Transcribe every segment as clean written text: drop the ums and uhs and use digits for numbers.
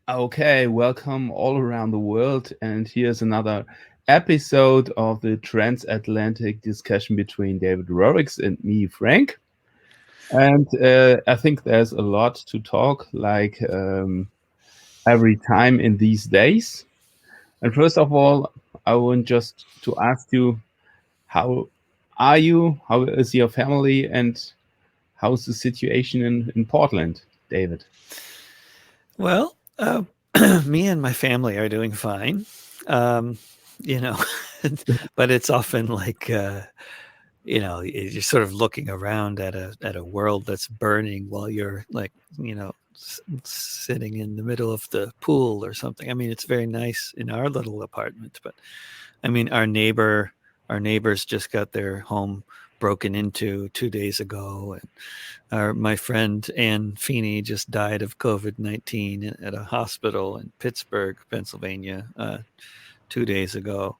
Okay, welcome all around the world, and here's another episode of the Transatlantic discussion between David Rorix and me, Frank. And I think there's a lot to talk, like every time in these days. And first of all, I want just to ask you, how are you? How is your family? And how's the situation in Portland, David? Well, me and my family are doing fine. Um, you know, but it's often like you're sort of looking around at a world that's burning while you're like sitting in the middle of the pool or something. I mean, it's very nice in our little apartment, but I mean, our neighbors just got their home broken into 2 days ago, and my friend Ann Feeney just died of COVID-19 at a hospital in Pittsburgh, Pennsylvania, 2 days ago.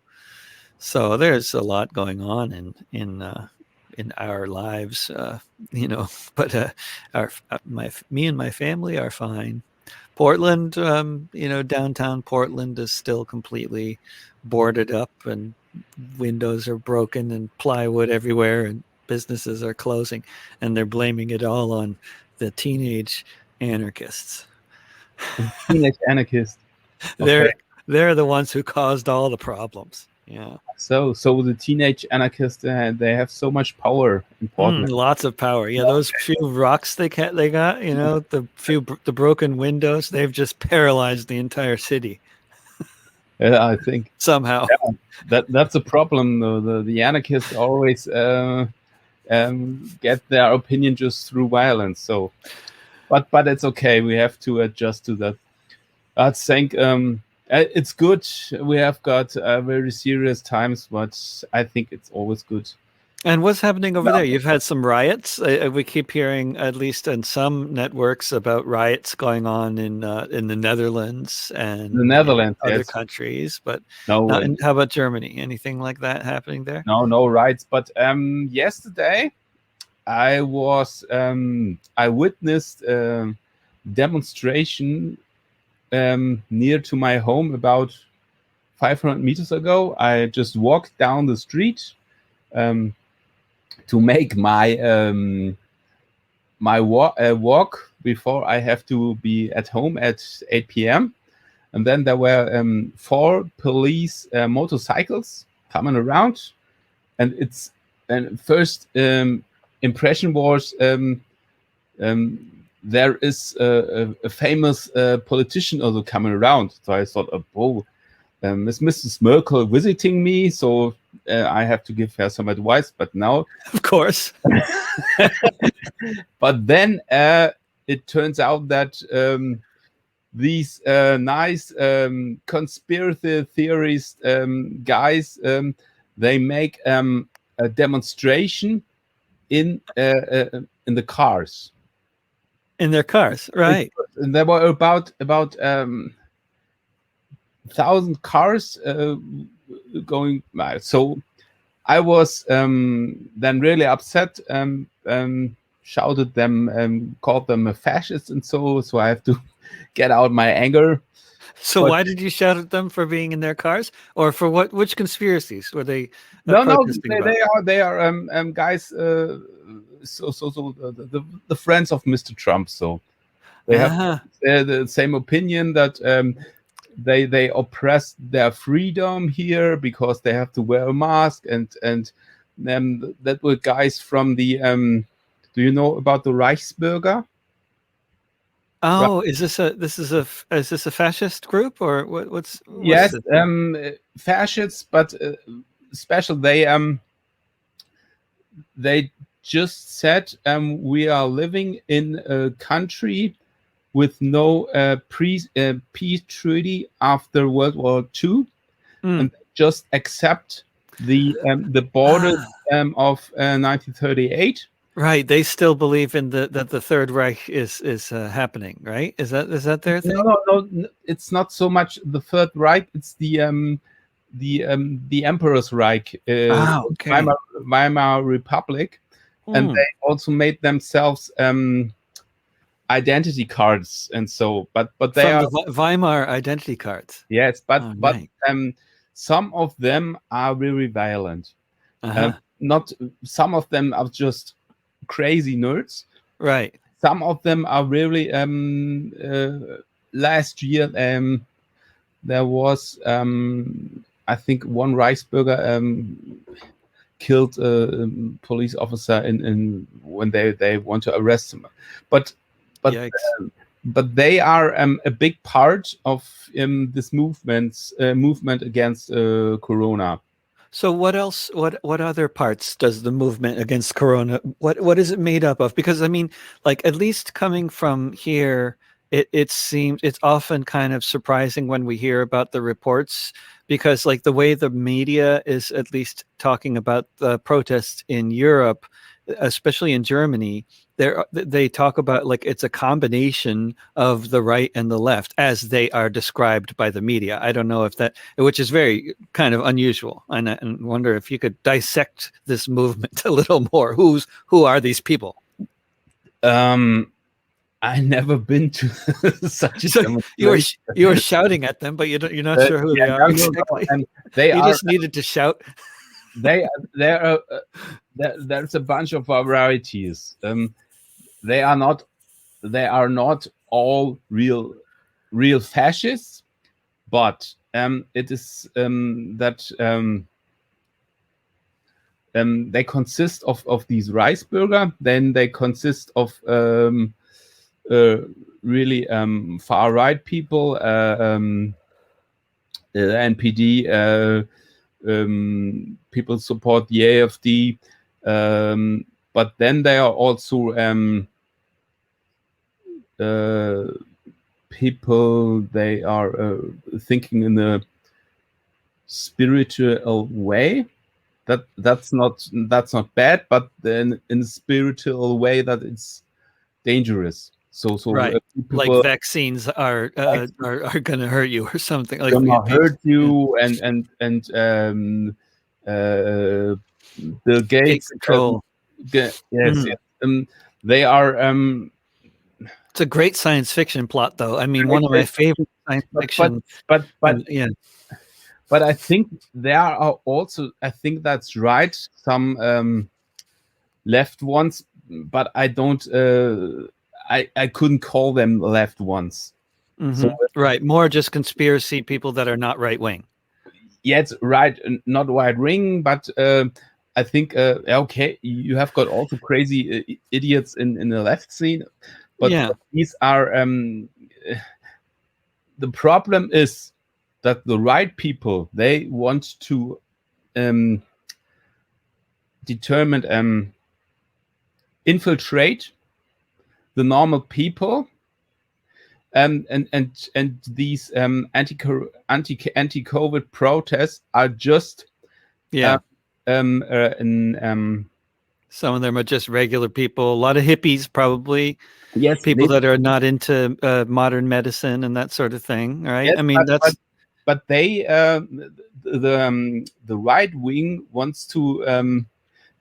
So there's a lot going on in our lives, But me and my family are fine. Portland, downtown Portland is still completely boarded up, and windows are broken, and plywood everywhere, and businesses are closing, and they're blaming it all on the teenage anarchists. Teenage anarchist. Okay. They're the ones who caused all the problems. Yeah. So the teenage anarchists, they have so much power in Portland. Lots of power. Yeah, those few rocks they got, the broken windows, they've just paralyzed the entire city. Yeah, I think somehow. That's a problem. The anarchists always get their opinion just through violence. So, but it's okay. We have to adjust to that. I think it's good. We have got very serious times, but I think it's always good. And what's happening over there? You've had some riots. We keep hearing, at least in some networks, about riots going on in the Netherlands and other countries. But no. How about Germany? Anything like that happening there? No riots. But yesterday, I witnessed a demonstration near to my home about 500 meters ago. I just walked down the street to make my walk before I have to be at home at 8 p.m. And then there were 4 police motorcycles coming around, and first impression was there is a famous politician also coming around. So I thought, is Mrs. Merkel visiting me? So I have to give her some advice. But now, of course. But then it turns out that these nice conspiracy theorist guys, they make a demonstration in the cars. In their cars, right? And there were about 1,000 cars going by. So I was then really upset, shouted them, called them a fascist, and so I have to get out my anger. So why did you shout at them for being in their cars, or for what? Which conspiracies were they? No, they are guys. So the friends of Mr. Trump. So they have the same opinion that they oppress their freedom here because they have to wear a mask, and that were guys from the do you know about the Reichsbürger? Oh, is this a fascist group, or what's yes, fascists, but special. They just said we are living in a country with no peace treaty after World War II, and just accept the borders of 1938. Right, they still believe in that the Third Reich is happening, right? Is that their thing? No, it's not so much the Third Reich. It's the Emperor's Reich, Weimar Republic, and they also made themselves identity cards, and so, but they From are, the Weimar identity cards. yes, but Oh, right. some of them are very violent. Uh-huh. Not some of them are just crazy nerds. Right. Some of them are really. Last year, there was, I think, one Reichsbürger killed a police officer in when they want to arrest him. But Yikes. but they are a big part of this movement against Corona. So what else? What other parts does the movement against Corona? What is it made up of? Because I mean, like at least coming from here, it seems it's often kind of surprising when we hear about the reports, because like the way the media is at least talking about the protests in Europe, especially in Germany, they talk about like it's a combination of the right and the left as they are described by the media. I don't know if that, which is very kind of unusual, and I wonder if you could dissect this movement a little more. Who are these people? I never been to such a So demonstration. you were shouting at them, but you're not sure who Yeah, they are no, exactly. and they You are just needed to shout. they are there's a bunch of varieties. They are not all real fascists, but it is that they consist of these Reichsbürger. Then they consist of really far right people, NPD. People support the AfD, but then there are also people, they are thinking in a spiritual way. That's not bad, but then in a spiritual way that it's dangerous. So Right, like people vaccines are going to hurt you or something. Like gonna hurt yeah. you, and Bill Take Gates. control. Yes, Mm. yes. They are. It's a great science fiction plot, though. I mean, one of my favorite science fiction. But Yeah. But I think there are also, I think that's right, some left ones, but I don't. I couldn't call them left ones. Mm-hmm. So right, more just conspiracy people that are not right wing. Yes, right, not right wing, but I think okay, you have got also crazy idiots in the left scene, but Yeah. these are the problem is that the right people, they want to determine infiltrate the normal people, and these anti-COVID protests are just some of them are just regular people, a lot of hippies probably. Yes, people that are not into modern medicine and that sort of thing, right? Yes, I mean, but they the right wing wants to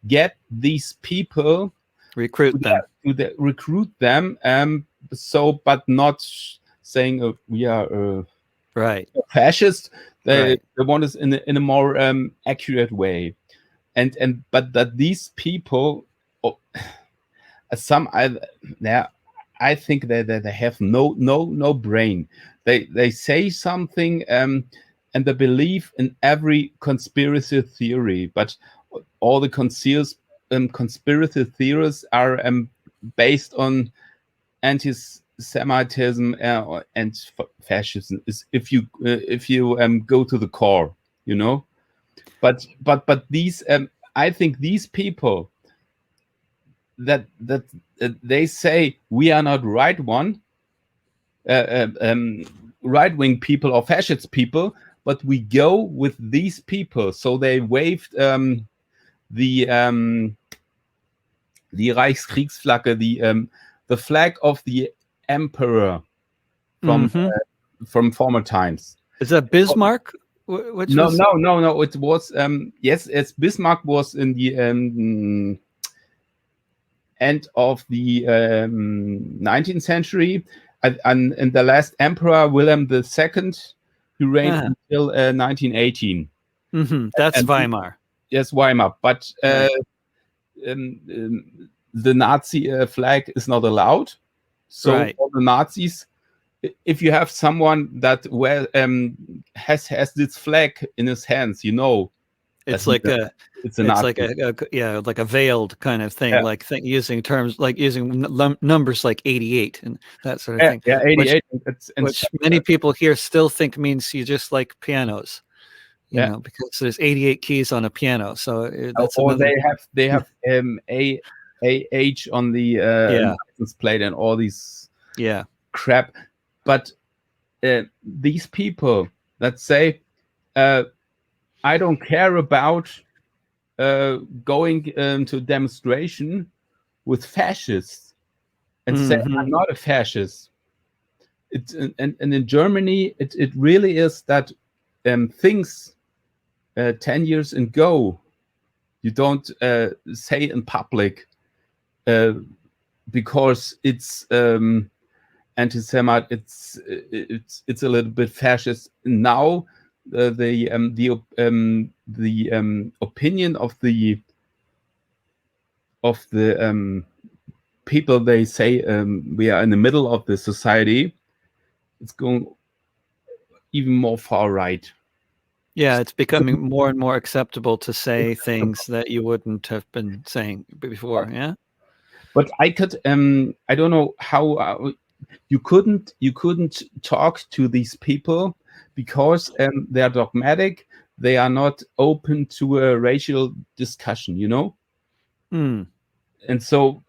get these people, recruit them, so, but not saying we are right fascist. They right. want us in a more accurate way, and but that these people, some I think that they have no brain. They say something and they believe in every conspiracy theory, but all the conspiracy theories are based on anti-Semitism and fascism. If you go to the core, you know. But these I think these people that they say we are not right wing people or fascist people, but we go with these people. So they waved the Reichskriegsflagge, the flag of the emperor from former times. Is that Bismarck? Which no, was... no. It was yes, Bismarck was in the end of the 19th century, and the last emperor, Wilhelm II, who reigned until 1918. That's And Weimar. yes, Weimar. But Right. The Nazi flag is not allowed. So Right. for the Nazis, if you have someone that has this flag in his hands, you know, It's like it's a it's Nazi. like like a veiled kind of thing, Yeah. like using terms like using numbers like 88 and that sort of Yeah, thing. yeah, 88. Which many people here still think means you just like pianos, you know, because there's 88 keys on a piano. So that's or another. they have AH on the license plate and all these crap. But these people that say, I don't care about going to a demonstration with fascists and say I'm not a fascist. It's and in Germany it really is that things 10 years ago you don't say in public because it's anti-Semite, it's a little bit fascist. Now the opinion of the people, they say we are in the middle of the society, it's going even more far right. Yeah, it's becoming more and more acceptable to say things that you wouldn't have been saying before. Yeah. But I could I don't know how you couldn't talk to these people because they are dogmatic. They are not open to a racial discussion, you know. And so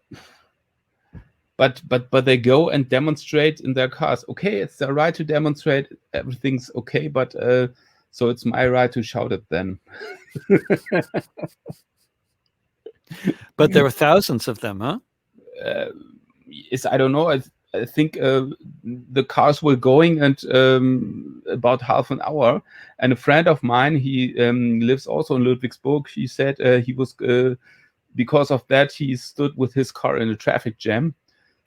but they go and demonstrate in their cars. Okay, it's their right to demonstrate, everything's okay, but so it's my right to shout at them. But there were thousands of them, huh? I don't know. I think the cars were going and about half an hour. And a friend of mine, he lives also in Ludwigsburg. He said he was because of that he stood with his car in a traffic jam.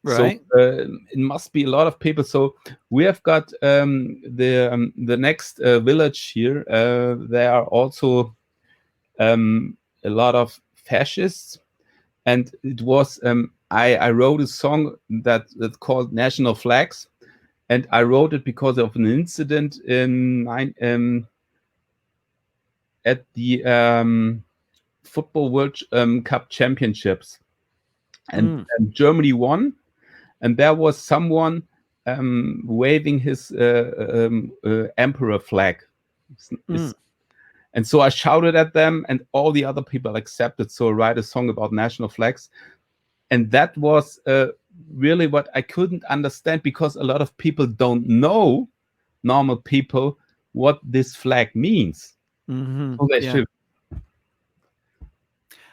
Right. So it must be a lot of people. So we have got the next village here. There are also a lot of fascists, and it was I wrote a song that's called National Flags, and I wrote it because of an incident at the Football World Cup Championships, and Germany won. And there was someone waving his emperor flag. And so I shouted at them, and all the other people accepted. So I write a song about national flags. And that was really what I couldn't understand, because a lot of people don't know, normal people, what this flag means. So they should.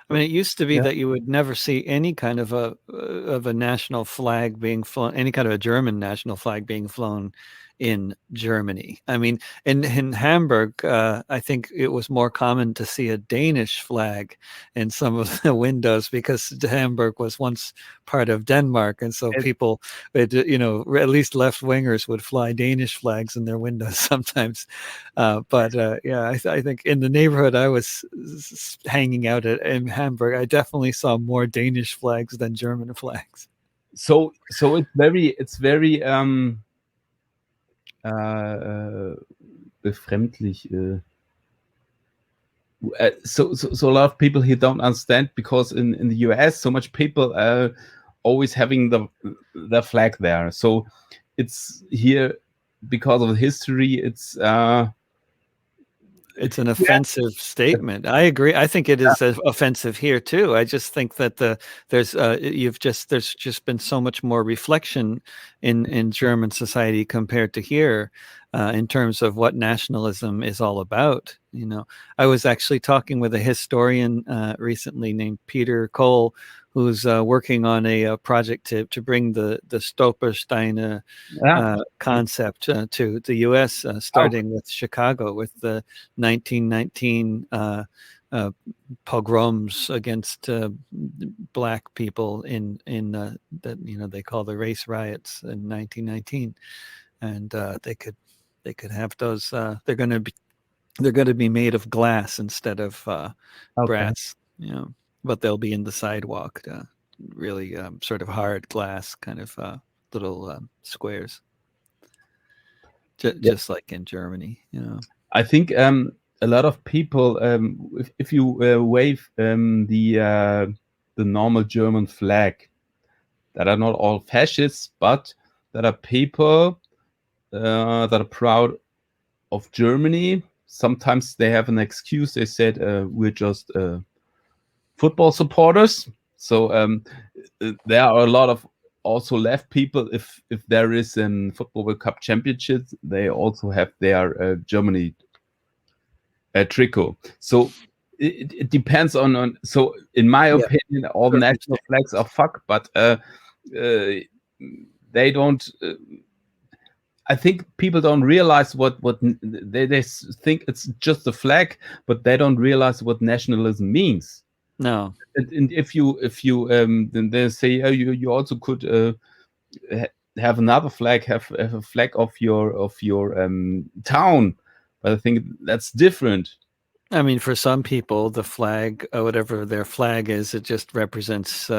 I mean, it used to be that you would never see any kind of a national flag being flown, any kind of a German national flag being flown in Germany. I mean, in Hamburg, I think it was more common to see a Danish flag in some of the windows, because Hamburg was once part of Denmark, and so people, you know, at least left wingers would fly Danish flags in their windows sometimes. But I think in the neighborhood I was hanging out at in Hamburg, I definitely saw more Danish flags than German flags. So it's very befremdlich. So a lot of people here don't understand, because in the US, so much people always having the flag there. So it's here because of the history. It's an offensive statement. I agree. I think it is offensive here too. I just think that there's just been so much more reflection in German society compared to here, in terms of what nationalism is all about. You know, I was actually talking with a historian recently named Peter Cole, who's working on a project to bring the Stolpersteine concept to the U.S., starting with Chicago, with the 1919 pogroms against black people in that they call the race riots in 1919, and they could have those. They're going to be made of glass instead of Okay. brass, but they'll be in the sidewalk, really sort of hard glass kind of little squares, Yeah. just like in Germany. I think a lot of people, if you wave the normal German flag, that are not all fascists, but that are people that are proud of Germany. Sometimes they have an excuse. They said we're just football supporters. So there are a lot of also left people. If there is a football World Cup championship, they also have their Germany tricot. So it depends on. So in my Yeah, opinion, all national flags are fuck, but they don't. I think people don't realize what they think it's just a flag, but they don't realize what nationalism means. No. And if you then they say, oh, you also could have another flag, have a flag of your town, but I think that's different. I mean, for some people, the flag, whatever their flag is, it just represents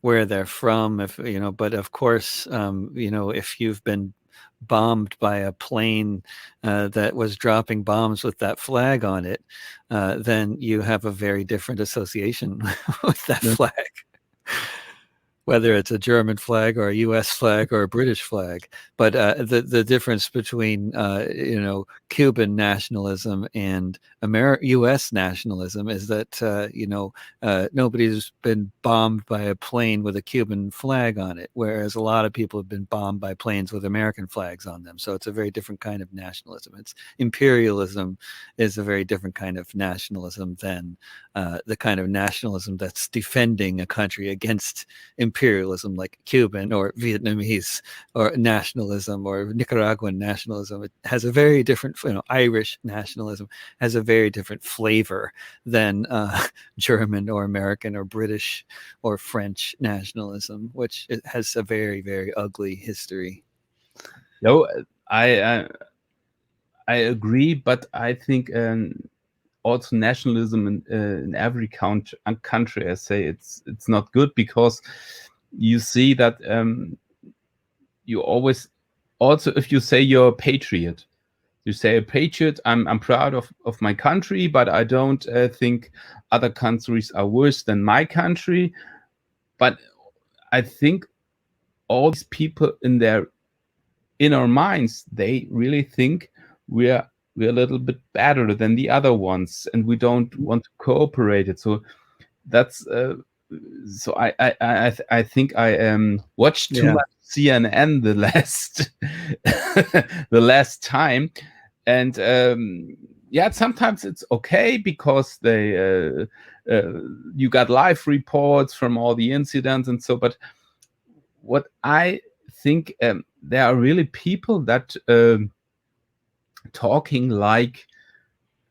where they're from. But of course, if you've been bombed by a plane that was dropping bombs with that flag on it, then you have a very different association with that flag. Whether it's a German flag or a U.S. flag or a British flag. But the difference between Cuban nationalism and U.S. nationalism is that nobody's been bombed by a plane with a Cuban flag on it, whereas a lot of people have been bombed by planes with American flags on them. So it's a very different kind of nationalism. It's imperialism is a very different kind of nationalism than the kind of nationalism that's defending a country against imperialism, like Cuban or Vietnamese or nationalism or Nicaraguan nationalism. It has a very different, Irish nationalism has a very different flavor than German or American or British or French nationalism, which it has a very, very ugly history. No, I agree, but I think also nationalism in every country, I say it's not good, because you see that you always, also if you say you're a patriot, you say a patriot, I'm proud of my country, but I don't think other countries are worse than my country. But I think all these people in their inner minds, they really think we're a little bit better than the other ones, and we don't want to cooperate it. So that's so I think I watched too much CNN the last time, and yeah, sometimes it's okay because they you got live reports from all the incidents and so. But what I think, there are really people that talking like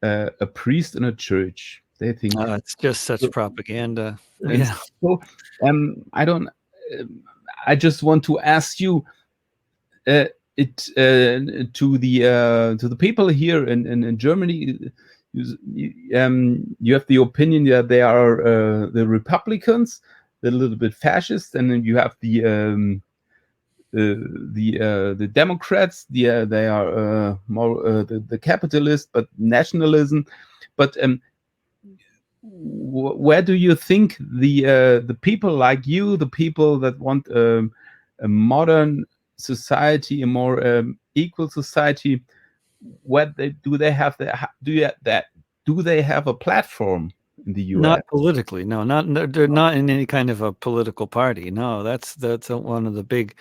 a priest in a church. They think It's just such propaganda. and Yeah. so I don't. I just want to ask you, it to the people here in Germany. You have the opinion that they are the Republicans, they're a little bit fascist, and then you have the Democrats. They are more the capitalist, but nationalism. But where do you think the people like you, the people that want a modern society, a more equal society, do they have do they have a platform in the US? Not politically, no. They're not in any kind of a political party. No, that's one of the big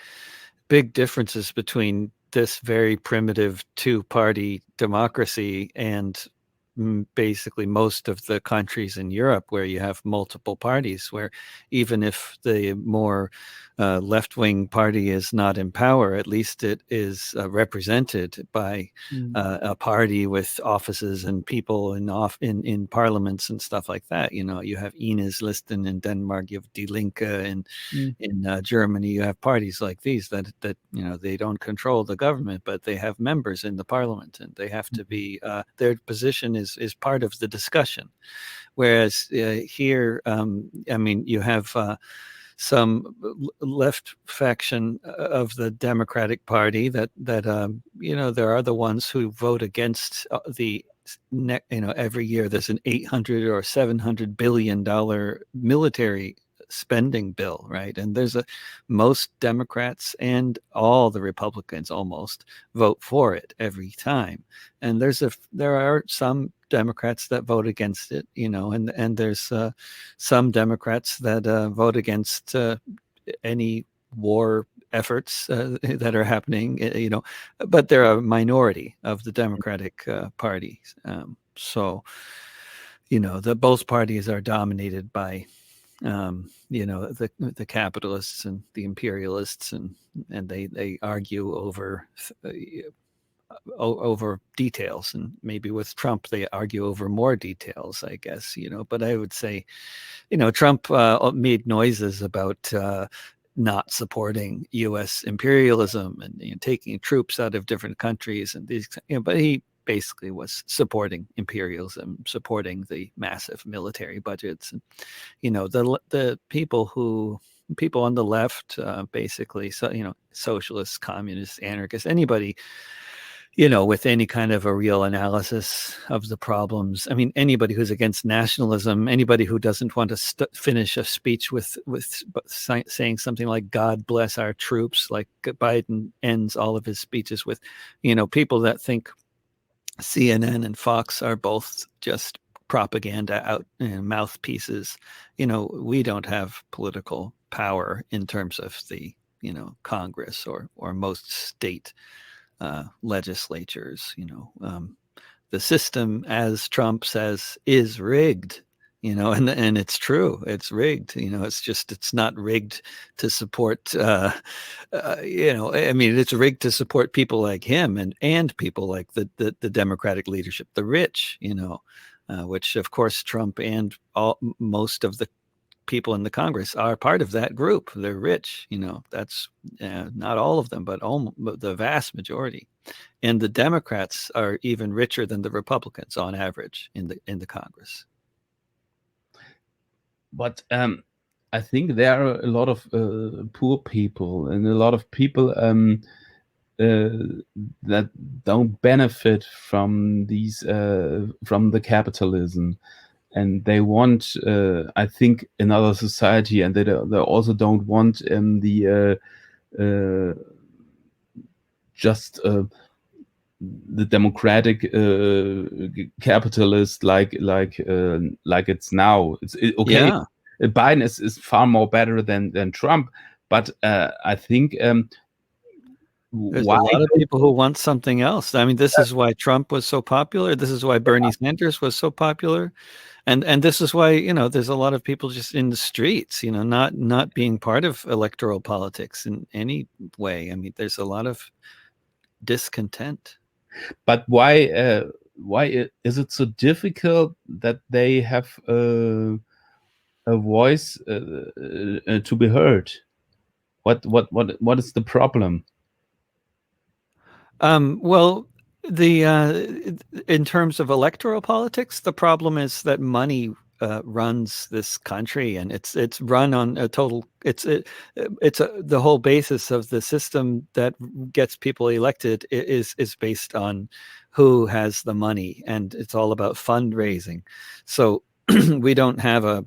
differences between this very primitive two-party democracy and basically most of the countries in Europe where you have multiple parties, where even if the more left-wing party is not in power, at least it is represented by a party with offices and people in parliaments and stuff like that. You have Enhedslisten in Denmark, you have Die Linke in Germany. You have parties like these that they don't control the government, but they have members in the parliament, and they have to be their position is part of the discussion. Whereas here, you have some left faction of the Democratic Party that there are the ones who vote against every year there's an $800 or $700 billion military spending bill, right? And most Democrats and all the Republicans almost vote for it every time. And there are some Democrats that vote against it, and there's some Democrats that vote against any war efforts that are happening, but they're a minority of the Democratic Party. So, both parties are dominated by the capitalists and the imperialists, and they argue over details, and maybe with Trump they argue over more details, I guess. But I would say, Trump made noises about not supporting U.S. imperialism and taking troops out of different countries, and these, but he basically was supporting imperialism, supporting the massive military budgets. And the people on the left, basically, so socialists, communists, anarchists, anybody with any kind of a real analysis of the problems. I mean, anybody who's against nationalism, anybody who doesn't want to finish a speech with saying something like "God bless our troops," like Biden ends all of his speeches with, people that think CNN and Fox are both just propaganda mouthpieces. We don't have political power in terms of the Congress or most state legislatures. The system, as Trump says, is rigged. And it's true. It's rigged. It's not rigged to support. It's rigged to support people like him and people like the Democratic leadership, the rich. Which of course Trump and most of the people in the Congress are part of that group. They're rich. That's not all of them, but the vast majority. And the Democrats are even richer than the Republicans on average in the Congress. But I think there are a lot of poor people and a lot of people that don't benefit from from the capitalism, and they want, I think, another society, and they also don't want just the democratic capitalist like it's now. Okay. Yeah. Biden is far more better than Trump, but I think there's a lot of people who want something else. I mean, this is why Trump was so popular. This is why Bernie Sanders was so popular. And this is why, there's a lot of people just in the streets, not being part of electoral politics in any way. I mean, there's a lot of discontent. But why is it so difficult that they have a voice to be heard? What is the problem? Well, in terms of electoral politics, the problem is that money runs this country, and it's run on a total. The whole basis of the system that gets people elected is based on who has the money, and it's all about fundraising. So we don't have a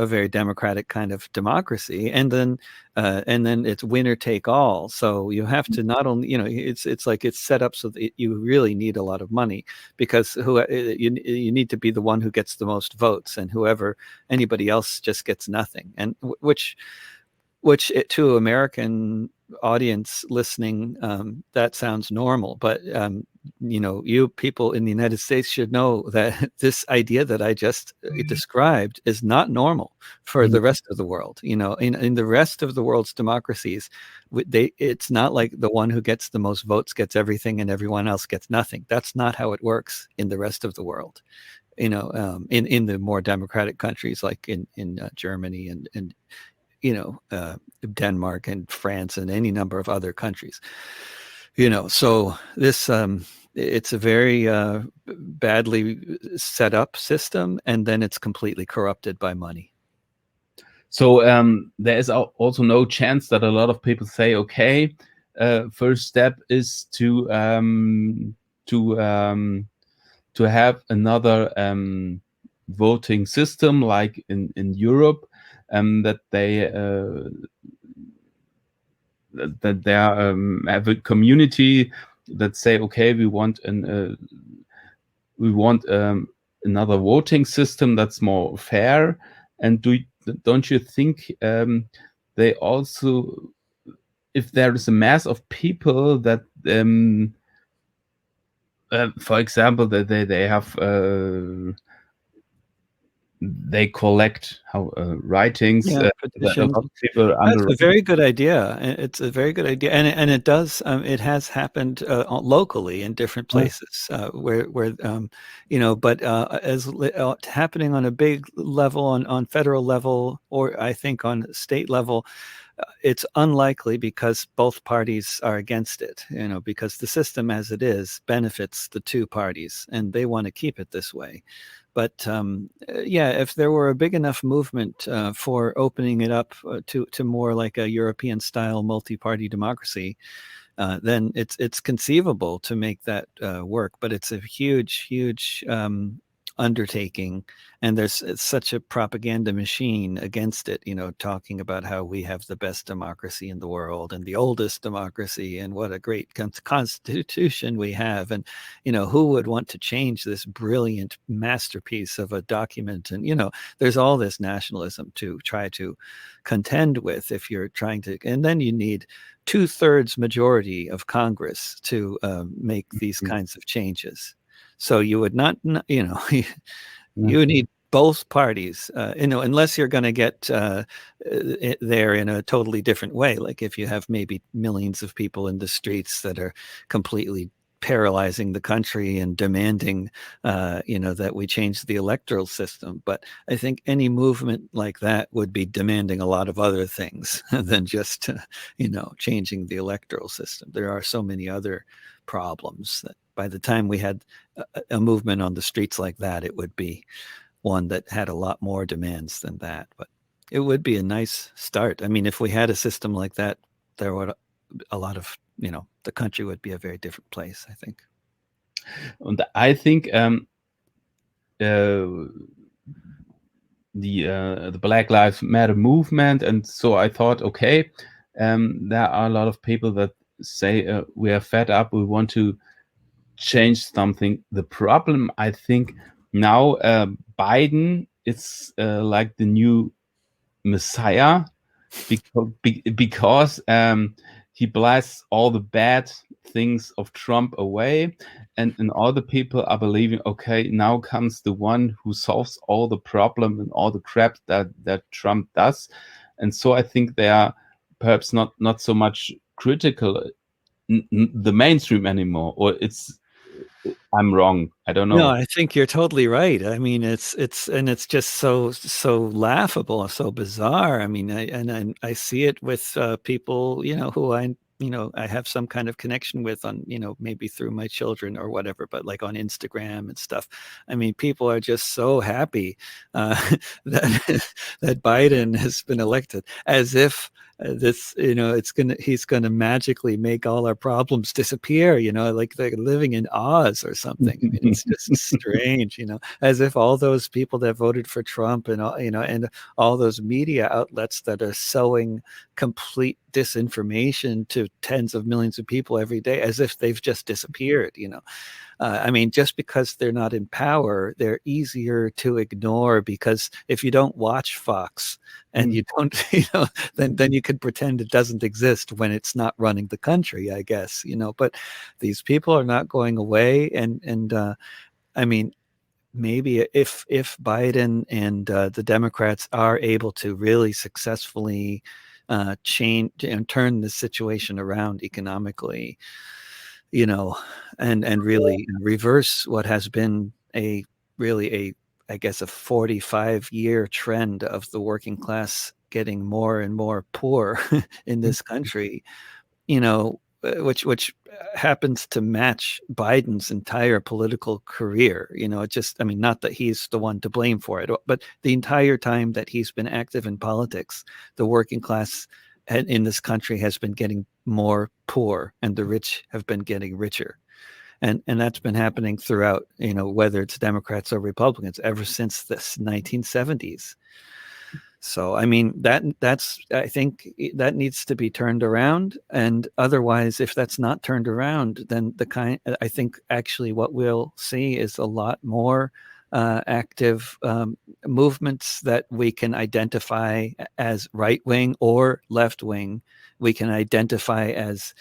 very democratic kind of democracy, and then it's winner take all. So you have to not only, it's like it's set up so that you really need a lot of money, because you need to be the one who gets the most votes, and anybody else just gets nothing. And which to American audience listening, that sounds normal, but you people in the United States should know that this idea that I just described is not normal for the rest of the world. In the rest of the world's democracies, it's not like the one who gets the most votes gets everything and everyone else gets nothing. That's not how it works in the rest of the world. In the more democratic countries like in Germany and Denmark and France and any number of other countries. So this it's a very badly set up system, and then it's completely corrupted by money. So there is also no chance that a lot of people say, okay, first step is to have another voting system like in Europe, that they that they have a community that say, okay, we want another voting system that's more fair. And don't you think they also, if there is a mass of people that for example, that they have they collect writings. Yeah, That a petitions. lot of people That's under. a very good idea. It's a very good idea, and it does. It has happened locally in different places where But as happening on a big level, on federal level, or I think on state level, it's unlikely because both parties are against it. Because the system as it is benefits the two parties, and they want to keep it this way. But if there were a big enough movement for opening it up to more like a European-style multi-party democracy, then it's conceivable to make that work. But it's a huge, huge undertaking, and it's such a propaganda machine against it, talking about how we have the best democracy in the world and the oldest democracy and what a great constitution we have, and who would want to change this brilliant masterpiece of a document. And there's all this nationalism to try to contend with if you're trying to, and then you need 2/3 majority of Congress to make these kinds of changes. So you would not, you need both parties, unless you're going to get there in a totally different way. Like if you have maybe millions of people in the streets that are completely paralyzing the country and demanding, that we change the electoral system. But I think any movement like that would be demanding a lot of other things than just, changing the electoral system. There are so many other problems that by the time we had a movement on the streets like that, it would be one that had a lot more demands than that. But it would be a nice start. I mean, if we had a system like that, there would a lot of, the country would be a very different place, I think. And I think the Black Lives Matter movement, and so I thought, okay, there are a lot of people that say we are fed up, we want to change something. The problem, I think, now Biden is like the new messiah, because he blasts all the bad things of Trump away, and all the people are believing, okay, now comes the one who solves all the problem and all the crap that Trump does. And so I think they are perhaps not so much critical the mainstream anymore, or I'm wrong. I don't know. No, I think you're totally right. I mean, it's just so laughable, so bizarre. I mean, I see it with people, who I have some kind of connection with on, maybe through my children or whatever, but like on Instagram and stuff. I mean, people are just so happy that that Biden has been elected, as if this, he's gonna magically make all our problems disappear, like they're living in Oz or something. I mean, it's just strange, as if all those people that voted for Trump and all, and all those media outlets that are sowing complete disinformation to tens of millions of people every day, as if they've just disappeared. I mean, just because they're not in power, they're easier to ignore, because if you don't watch Fox, and you don't, then you could pretend it doesn't exist when it's not running the country, I guess, but these people are not going away. And I mean, maybe if Biden and the Democrats are able to really successfully change and turn the situation around economically, and really reverse what has been I guess, a 45-year trend of the working class getting more and more poor in this country, which happens to match Biden's entire political career. It just, I mean, not that he's the one to blame for it, but the entire time that he's been active in politics, the working class in this country has been getting more poor, and the rich have been getting richer. And that's been happening throughout, whether it's Democrats or Republicans, ever since the 1970s. So, I mean, I think that needs to be turned around. And otherwise, if that's not turned around, then I think actually what we'll see is a lot more active movements that we can identify as right wing or left wing. We can identify as,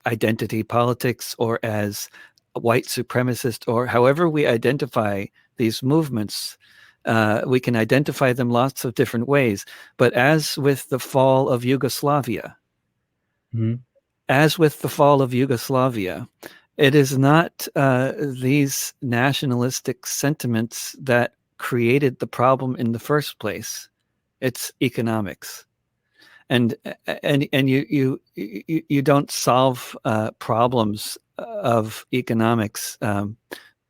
identity politics, or as white supremacist, or however we identify these movements. We can identify them lots of different ways. But as with the fall of Yugoslavia, Mhm. it is not these nationalistic sentiments that created the problem in the first place. It's economics. And you don't solve problems of economics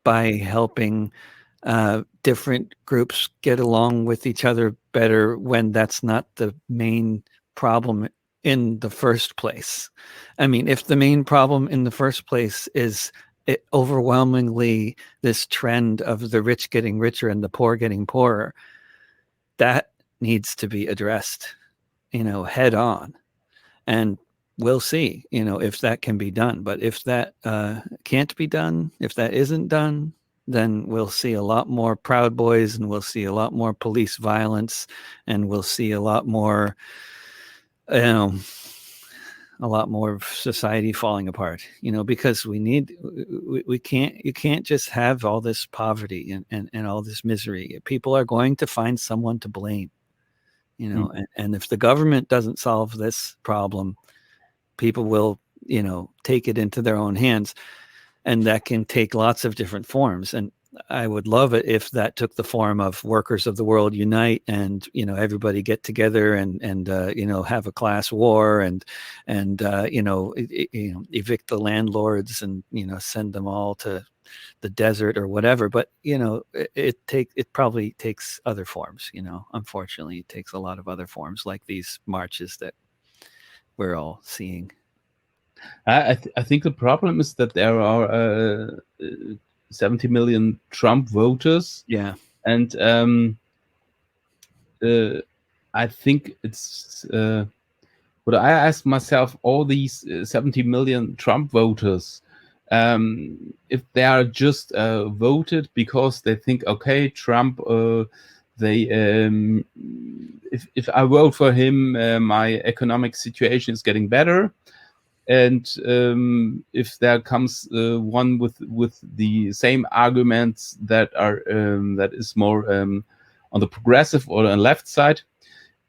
by helping different groups get along with each other better when that's not the main problem in the first place. I mean, if the main problem in the first place is overwhelmingly this trend of the rich getting richer and the poor getting poorer, that needs to be addressed, head on. And we'll see, if that can be done. But if that can't be done, if that isn't done, then we'll see a lot more Proud Boys, and we'll see a lot more police violence, and we'll see a lot more, a lot more of society falling apart, because you can't just have all this poverty and all this misery. People are going to find someone to blame, and if the government doesn't solve this problem, people will, take it into their own hands. And that can take lots of different forms. And I would love it if that took the form of workers of the world unite, and, everybody get together and have a class war, and evict the landlords, and, send them all to the desert or whatever. But, it probably takes other forms, unfortunately, it takes a lot of other forms, like these marches that we're all seeing. I think the problem is that there are 70 million Trump voters. Yeah. And I think it's what I ask myself, all these 70 million Trump voters, if they are just voted because they think, okay, Trump, if I vote for him, my economic situation is getting better. And if there comes one with the same arguments that is more on the progressive or on the left side,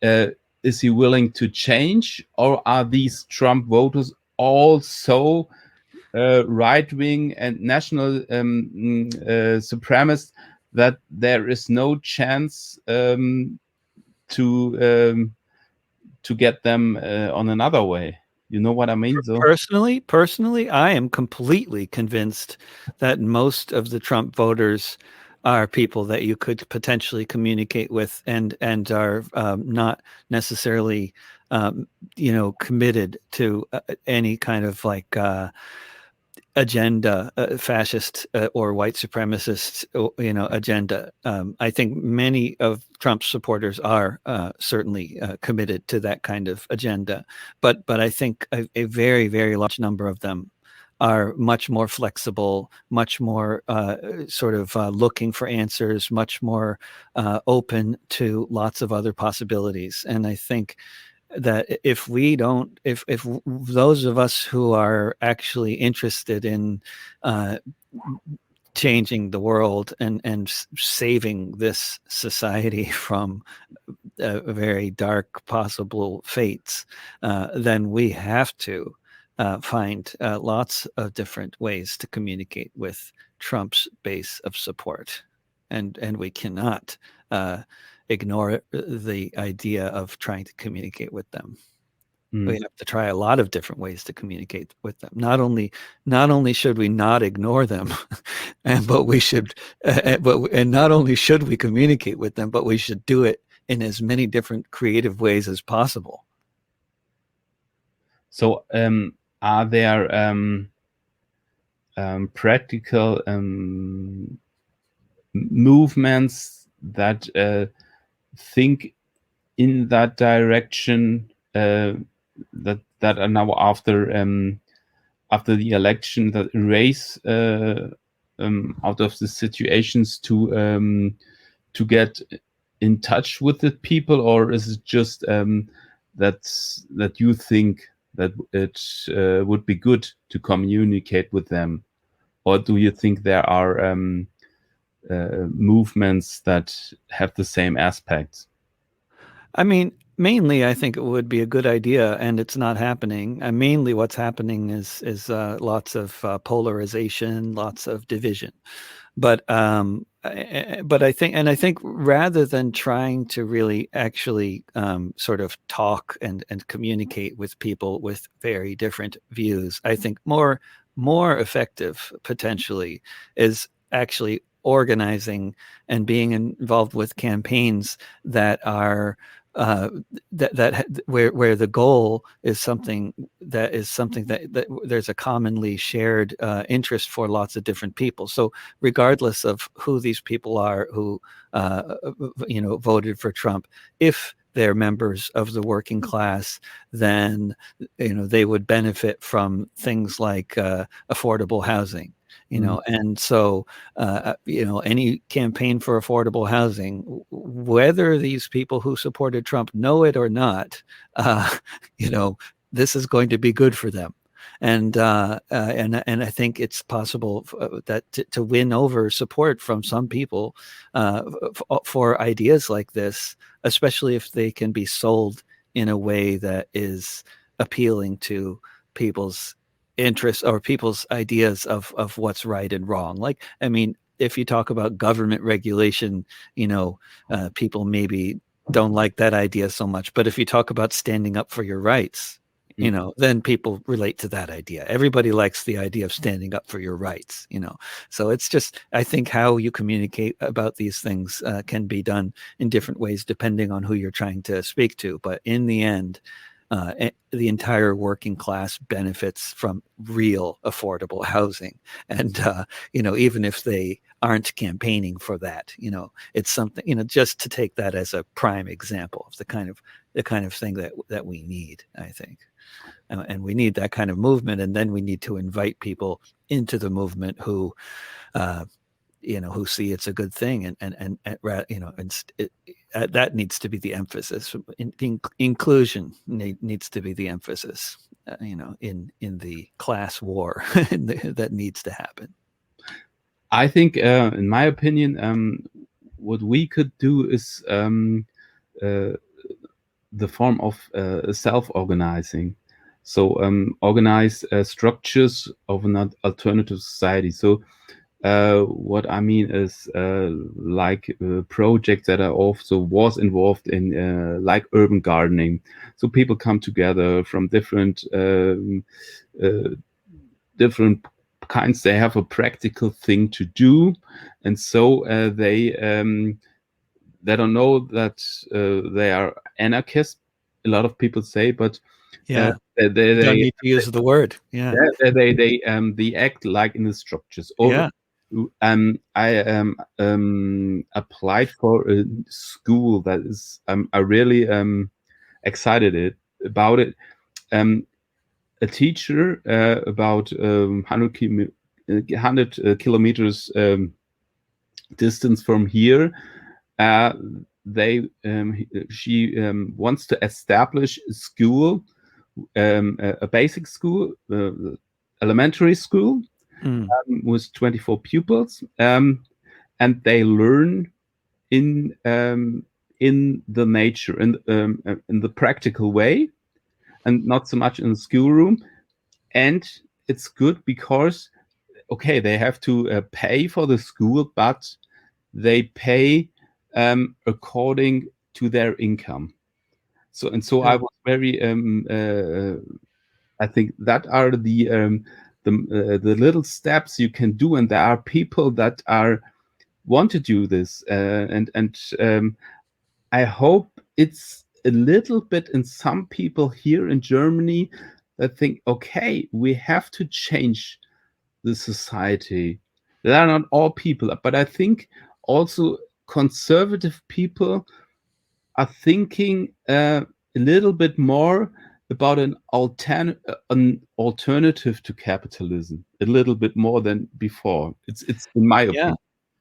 is he willing to change, or are these Trump voters also right-wing and national supremacist, that there is no chance to get them on another way? You know what I mean? So Personally, I am completely convinced that most of the Trump voters are people that you could potentially communicate with, and are not necessarily, committed to any kind of like agenda, fascist or white supremacist, agenda. I think many of Trump's supporters are certainly committed to that kind of agenda, but I think a very, very large number of them are much more flexible, much more sort of looking for answers, much more open to lots of other possibilities. And I think that if we don't, if those of us who are actually interested in changing the world and saving this society from very dark possible fates, then we have to find lots of different ways to communicate with Trump's base of support, and we cannot ignore the idea of trying to communicate with them. We Mm. have to try a lot of different ways to communicate with them. Not only should we not ignore them, but we should, and not only should we communicate with them, but we should do it in as many different creative ways as possible. So, are there practical movements that think in that direction, that are now after the election, that raise out of the situations to get in touch with the people, or is it just that you think that it would be good to communicate with them, or do you think there are movements that have the same aspects? I mean, mainly, I think it would be a good idea, and it's not happening. And mainly, what's happening is lots of polarization, lots of division. But I think rather than trying to really actually sort of talk and communicate with people with very different views, I think more effective potentially is actually organizing and being involved with campaigns that are uh, where the goal is something that there's a commonly shared interest for lots of different people. So regardless of who these people are who voted for Trump, if they're members of the working class, then they would benefit from things like affordable housing. And so any campaign for affordable housing, whether these people who supported Trump know it or not, uh, you know, this is going to be good for them. And I think it's possible that to win over support from some people for ideas like this, especially if they can be sold in a way that is appealing to people's interests or people's ideas of what's right and wrong. Like, I mean, if you talk about government regulation, people maybe don't like that idea so much. But if you talk about standing up for your rights, then people relate to that idea. Everybody likes the idea of standing up for your rights. So it's just, I think how you communicate about these things can be done in different ways depending on who you're trying to speak to. But in the end, the entire working class benefits from real affordable housing. And, even if they aren't campaigning for that, it's something, just to take that as a prime example of the kind of thing that we need, I think. And we need that kind of movement. And then we need to invite people into the movement who see it's a good thing, and that needs to be the emphasis. Inclusion needs to be the emphasis, in the class war that needs to happen. I think, in my opinion, what we could do is the form of self-organizing. So organize structures of an alternative society. So what I mean is like projects that I also was involved in, like urban gardening. So people come together from different kinds. They have a practical thing to do, and so they don't know that they are anarchists. A lot of people say, but Yeah, they you don't need to use the word. Yeah, they act like in the structures. Or yeah, I applied for a school that is I really excited about it. Um, a teacher about 100 kilometers distance from here. Uh, she wants to establish a school, a basic school, elementary school, with 24 pupils, and they learn in the nature, in the practical way, and not so much in the schoolroom. And it's good because, okay, they have to pay for the school, but they pay according to their income. So I was very I think that are the little steps you can do, and there are people that are want to do this, and I hope it's a little bit in some people here in Germany that think, okay, we have to change the society. They are not all people, but I think also conservative people are thinking a little bit more about an alternative to capitalism, a little bit more than before. It's in my Yeah.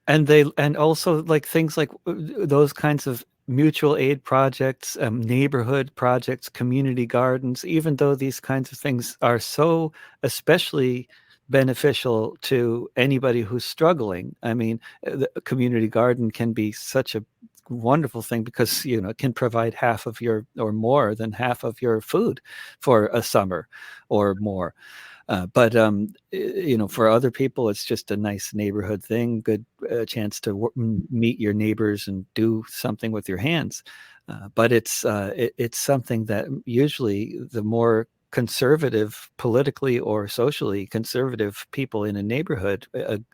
opinion. And also like things like those kinds of mutual aid projects, neighborhood projects, community gardens, even though these kinds of things are so especially beneficial to anybody who's struggling. I mean, a community garden can be such a wonderful thing because it can provide half of your, or more than half of your food for a summer or more. But for other people, it's just a nice neighborhood thing, good chance to meet your neighbors and do something with your hands. But it's something that usually the more conservative, politically or socially conservative people in a neighborhood,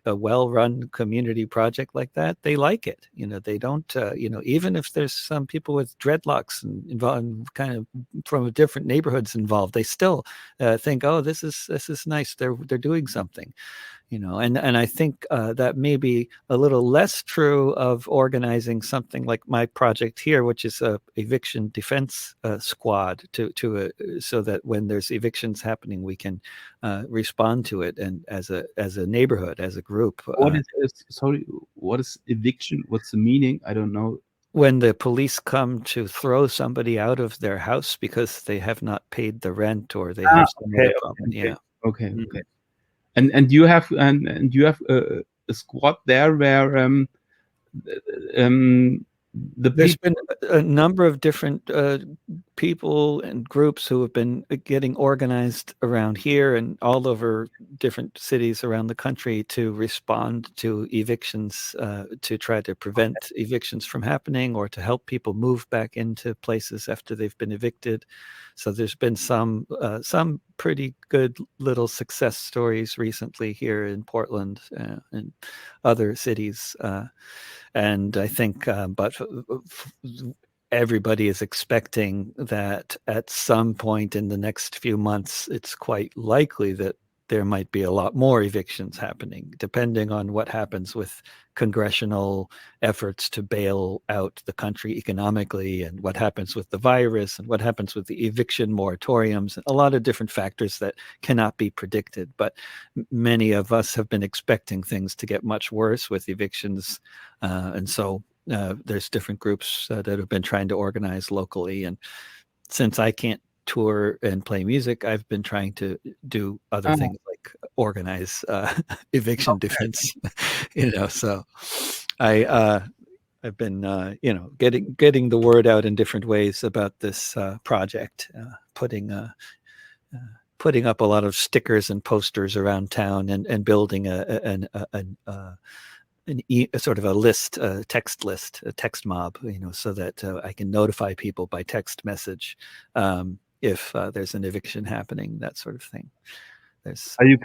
a well-run community project like that, they like it. They don't, even if there's some people with dreadlocks and involved, kind of from different neighborhoods involved, they still think, oh, this is nice. They're doing something. And I think that may be a little less true of organizing something like my project here, which is a eviction defense squad so that when there's evictions happening, we can respond to it, and as a neighborhood, as a group. What is sorry? What is eviction? What's the meaning? I don't know. When the police come to throw somebody out of their house because they have not paid the rent or they have some Okay, other problem. Yeah. okay, Mhm. okay. And you have a squad there where um the There's people. been a number of different people and groups who have been getting organized around here and all over different cities around the country to respond to evictions, to try to prevent evictions from happening or to help people move back into places after they've been evicted. So there's been some pretty good little success stories recently here in Portland and other cities. And I think, but everybody is expecting that at some point in the next few months, it's quite likely that there might be a lot more evictions happening, depending on what happens with congressional efforts to bail out the country economically, and what happens with the virus, and what happens with the eviction moratoriums, and a lot of different factors that cannot be predicted. But many of us have been expecting things to get much worse with evictions. And so there's different groups that have been trying to organize locally. And since I can't tour and play music, I've been trying to do other Ah, things like organize eviction defense. So I've been getting the word out in different ways about this project, putting up a lot of stickers and posters around town, and building a sort of a list, a text list, a text mob, so that I can notify people by text message if there's an eviction happening, that sort of thing. There's you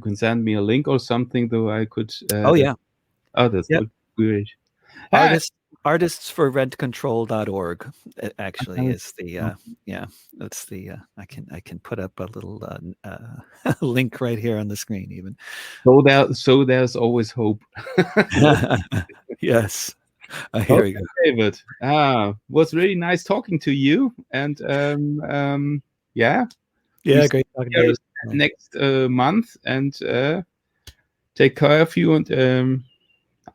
can send me a link or something, though I could. Oh yeah, Oh, that yeah. would be great. Ah, Artistsforrentcontrol.org actually is the okay. yeah, that's the I can put up a little link right here on the screen even. So there's always hope. Yes, here we Okay, go. David. Was really nice talking to you, and yeah, Yeah, we great talking to see you. you next month, and take care of you. And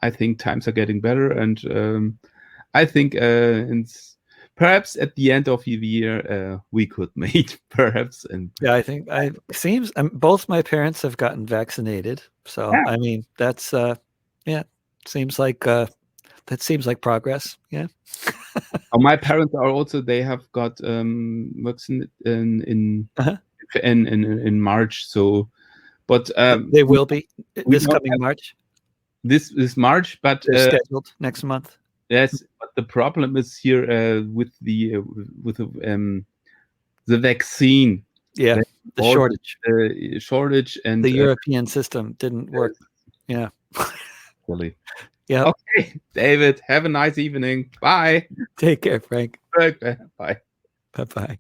I think times are getting better, and I think perhaps at the end of the year we could meet, perhaps. And Yeah, I think seems both my parents have gotten vaccinated, so yeah. I mean that's yeah, seems like that seems like progress. Yeah. My parents are also, they have got vaccinated Uh-huh. in March. So, but They will be we this don't coming have March. this March. But They're scheduled next month. yes, but the problem is here with the vaccine. Yeah, They the ordered shortage. shortage, and The European system didn't work. Yeah. really. Yeah. Okay, David, have a nice evening. Bye. Take care, Frank. Bye. Bye-bye.